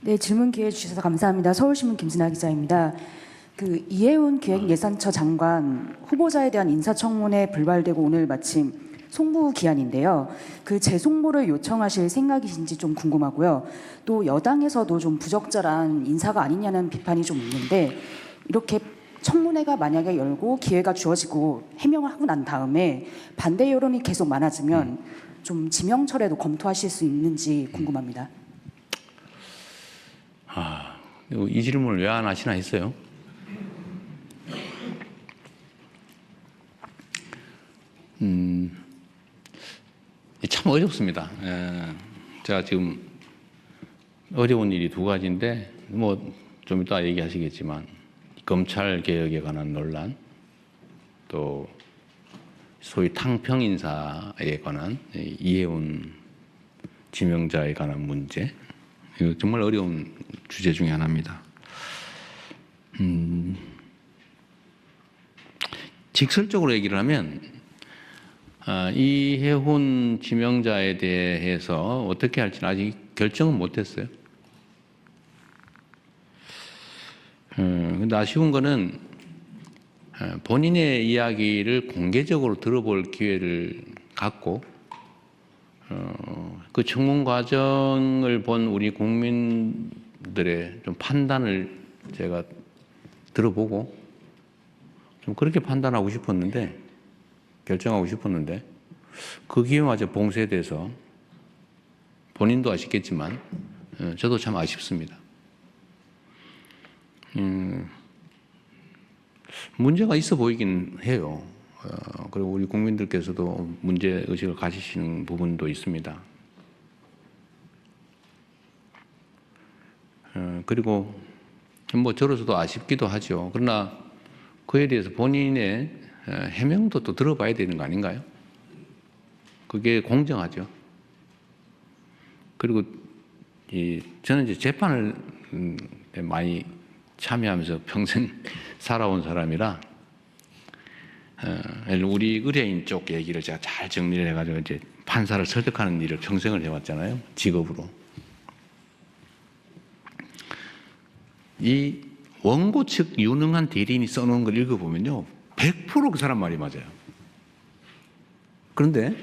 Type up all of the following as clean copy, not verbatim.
네, 질문 기회 주셔서 감사합니다. 서울신문 김순아 기자입니다. 이해운 기획예산처 장관 후보자에 대한 인사청문회 불발되고 오늘 마침 송부 기한인데요. 재송부를 요청하실 생각이신지 좀 궁금하고요. 또 여당에서도 좀 부적절한 인사가 아니냐는 비판이 좀 있는데, 이렇게 청문회가 만약에 열고 기회가 주어지고 해명을 하고 난 다음에 반대 여론이 계속 많아지면 좀 지명철에도 검토하실 수 있는지 궁금합니다. 이 질문을 왜 안 하시나 했어요. 참 어렵습니다. 제가 지금 어려운 일이 두 가지인데, 좀 이따 얘기하시겠지만, 검찰 개혁에 관한 논란, 또 소위 탕평 인사에 관한 이해운 지명자에 관한 문제, 이거 정말 어려운 주제 중에 하나입니다. 직설적으로 얘기를 하면 이해훈 지명자에 대해서 어떻게 할지는 아직 결정은 못했어요. 근데 아쉬운 거는 본인의 이야기를 공개적으로 들어볼 기회를 갖고 그 청문 과정을 본 우리 국민들의 좀 판단을 제가 들어보고 좀 그렇게 판단하고 싶었는데, 결정하고 싶었는데, 그 기회마저 봉쇄돼서 본인도 아쉽겠지만 저도 참 아쉽습니다. 문제가 있어 보이긴 해요. 그리고 우리 국민들께서도 문제 의식을 가지시는 부분도 있습니다. 그리고 저로서도 아쉽기도 하죠. 그러나 그에 대해서 본인의 해명도 또 들어봐야 되는 거 아닌가요? 그게 공정하죠. 그리고 저는 이제 재판을 많이 참여하면서 평생 살아온 사람이라 우리 의뢰인 쪽 얘기를 제가 잘 정리를 해가지고 이제 판사를 설득하는 일을 평생을 해왔잖아요. 직업으로. 이 원고 측 유능한 대리인이 써놓은 걸 읽어보면요, 100% 그 사람 말이 맞아요. 그런데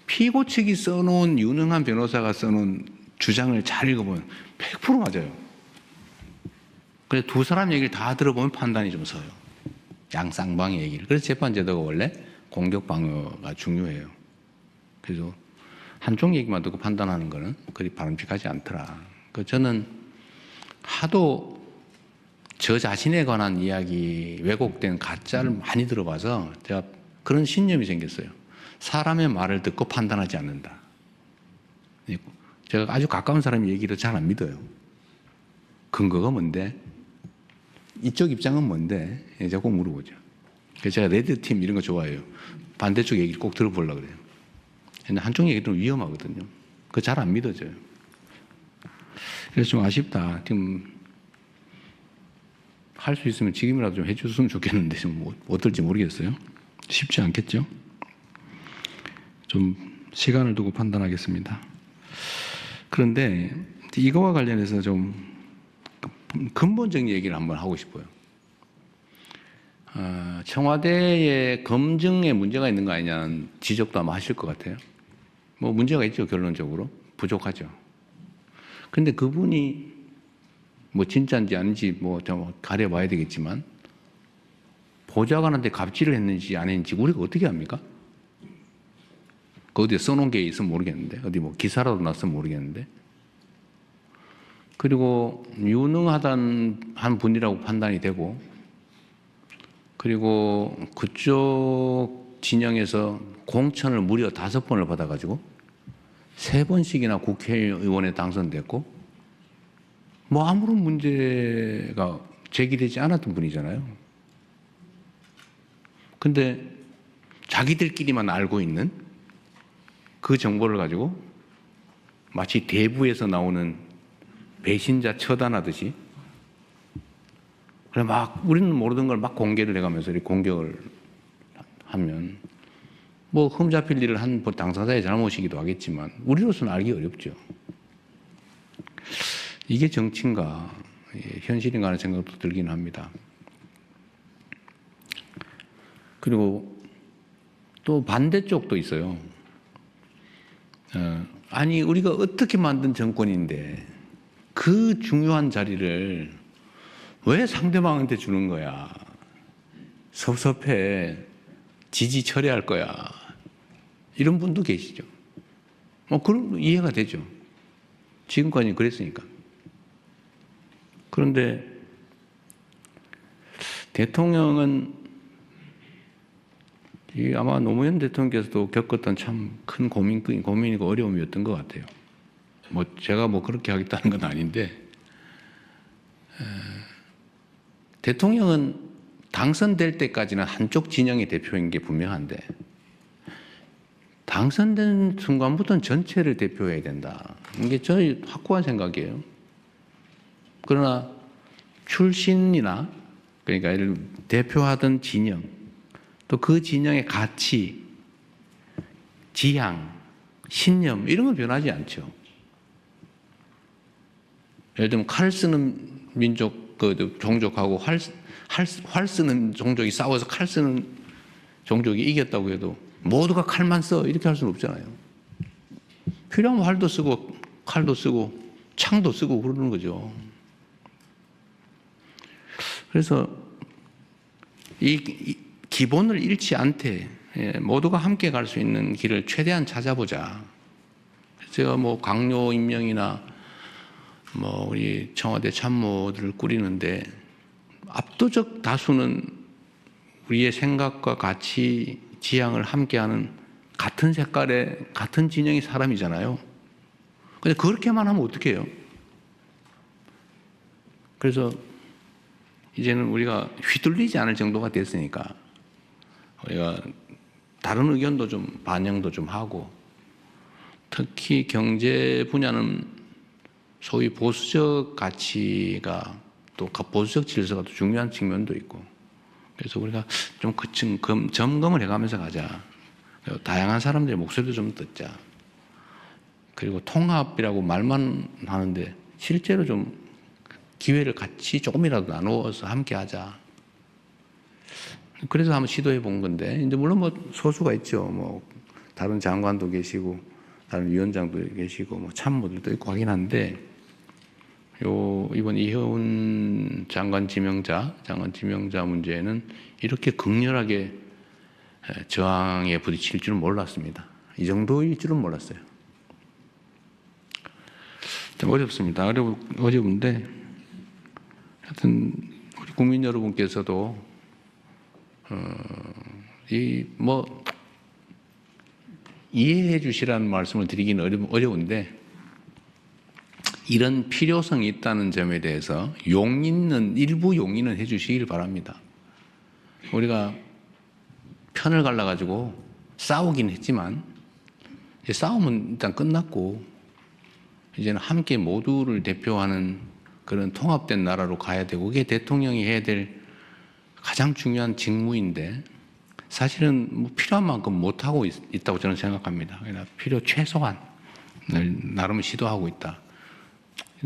피고 측이 써놓은 유능한 변호사가 써놓은 주장을 잘 읽어보면 100% 맞아요. 그래서 두 사람 얘기를 다 들어보면 판단이 좀 서요. 양쌍방의 얘기를. 그래서 재판제도가 원래 공격 방어가 중요해요. 그래서 한쪽 얘기만 듣고 판단하는 거는 그리 바람직하지 않더라. 저는 하도 저 자신에 관한 이야기, 왜곡된 가짜를 많이 들어봐서 제가 그런 신념이 생겼어요. 사람의 말을 듣고 판단하지 않는다. 제가 아주 가까운 사람 얘기를 잘 안 믿어요. 근거가 뭔데? 이쪽 입장은 뭔데? 제가 꼭 물어보죠. 그래서 제가 레드팀 이런 거 좋아해요. 반대쪽 얘기를 꼭 들어보려고 그래요. 근데 한쪽 얘기들은 위험하거든요. 그거 잘 안 믿어져요. 그래서 좀 아쉽다. 지금 할 수 있으면 지금이라도 좀 해줬으면 좋겠는데 좀 어떨지 모르겠어요. 쉽지 않겠죠? 좀 시간을 두고 판단하겠습니다. 그런데 이거와 관련해서 좀 근본적인 얘기를 한번 하고 싶어요. 청와대의 검증에 문제가 있는 거 아니냐는 지적도 아마 하실 것 같아요. 문제가 있죠, 결론적으로. 부족하죠. 근데 그분이 진짜인지 아닌지 좀 가려봐야 되겠지만, 보좌관한테 갑질을 했는지 안 했는지 우리가 어떻게 합니까? 그 어디에 써놓은 게 있으면 모르겠는데, 어디 기사라도 났으면 모르겠는데. 그리고 유능하단 한 분이라고 판단이 되고, 그리고 그쪽 진영에서 공천을 무려 5번을 받아가지고 3번씩이나 국회의원에 당선됐고, 아무런 문제가 제기되지 않았던 분이잖아요. 근데 자기들끼리만 알고 있는 그 정보를 가지고 마치 대부에서 나오는 배신자 처단하듯이, 그래 우리는 모르던 걸 막 공개를 해가면서 이렇게 공격을 하면 흠잡힐 일을 한 당사자의 잘못이기도 하겠지만 우리로서는 알기 어렵죠. 이게 정치인가, 현실인가 하는 생각도 들긴 합니다. 그리고 또 반대쪽도 있어요. 아니, 우리가 어떻게 만든 정권인데 그 중요한 자리를 왜 상대방한테 주는 거야? 섭섭해. 지지 처리할 거야. 이런 분도 계시죠. 그럼 이해가 되죠. 지금까지 그랬으니까. 그런데 대통령은 아마 노무현 대통령께서도 겪었던 참 큰 고민이고 어려움이었던 것 같아요. 제가 그렇게 하겠다는 건 아닌데, 대통령은 당선될 때까지는 한쪽 진영의 대표인 게 분명한데, 당선된 순간부터는 전체를 대표해야 된다. 이게 저희 확고한 생각이에요. 그러나 출신이나, 그러니까 대표하던 진영, 또 그 진영의 가치, 지향, 신념 이런 건 변하지 않죠. 예를 들면 칼 쓰는 민족, 종족하고 활 쓰는 종족이 싸워서 칼 쓰는 종족이 이겼다고 해도 모두가 칼만 써 이렇게 할 수는 없잖아요. 필요하면 활도 쓰고 칼도 쓰고 창도 쓰고 그러는 거죠. 그래서 이 기본을 잃지 않되 모두가 함께 갈 수 있는 길을 최대한 찾아보자. 제가 강요 임명이나 우리 청와대 참모들을 꾸리는데 압도적 다수는 우리의 생각과 가치, 지향을 함께하는 같은 색깔의 같은 진영의 사람이잖아요. 근데 그렇게만 하면 어떻게 해요? 그래서 이제는 우리가 휘둘리지 않을 정도가 됐으니까 우리가 다른 의견도 좀 반영도 좀 하고, 특히 경제 분야는 소위 보수적 가치가 또 보수적 질서가 또 중요한 측면도 있고, 그래서 우리가 좀 점검을 해가면서 가자. 다양한 사람들의 목소리도 좀 듣자. 그리고 통합이라고 말만 하는데 실제로 좀 기회를 같이 조금이라도 나누어서 함께 하자. 그래서 한번 시도해 본 건데, 이제 물론 소수가 있죠. 다른 장관도 계시고, 다른 위원장도 계시고, 참모들도 있고 하긴 한데, 이번 이혜훈 장관 지명자 문제는 이렇게 극렬하게 저항에 부딪힐 줄은 몰랐습니다. 이 정도일 줄은 몰랐어요. 좀 어렵습니다. 어려운데, 하여튼, 우리 국민 여러분께서도, 이해해 주시라는 말씀을 드리기는 어려운데, 이런 필요성이 있다는 점에 대해서 일부 용인은 해 주시길 바랍니다. 우리가 편을 갈라가지고 싸우긴 했지만, 이제 싸움은 일단 끝났고, 이제는 함께 모두를 대표하는 그런 통합된 나라로 가야 되고, 그게 대통령이 해야 될 가장 중요한 직무인데, 사실은 필요한 만큼 못하고 있다고 저는 생각합니다. 그러나 필요 최소한을 나름 시도하고 있다.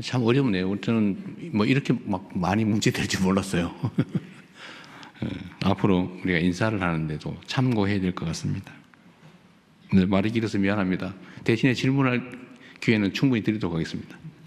참 어렵네요. 저는 이렇게 많이 문제될 줄 몰랐어요. 앞으로 우리가 인사를 하는데도 참고해야 될 것 같습니다. 말이 길어서 미안합니다. 대신에 질문할 기회는 충분히 드리도록 하겠습니다.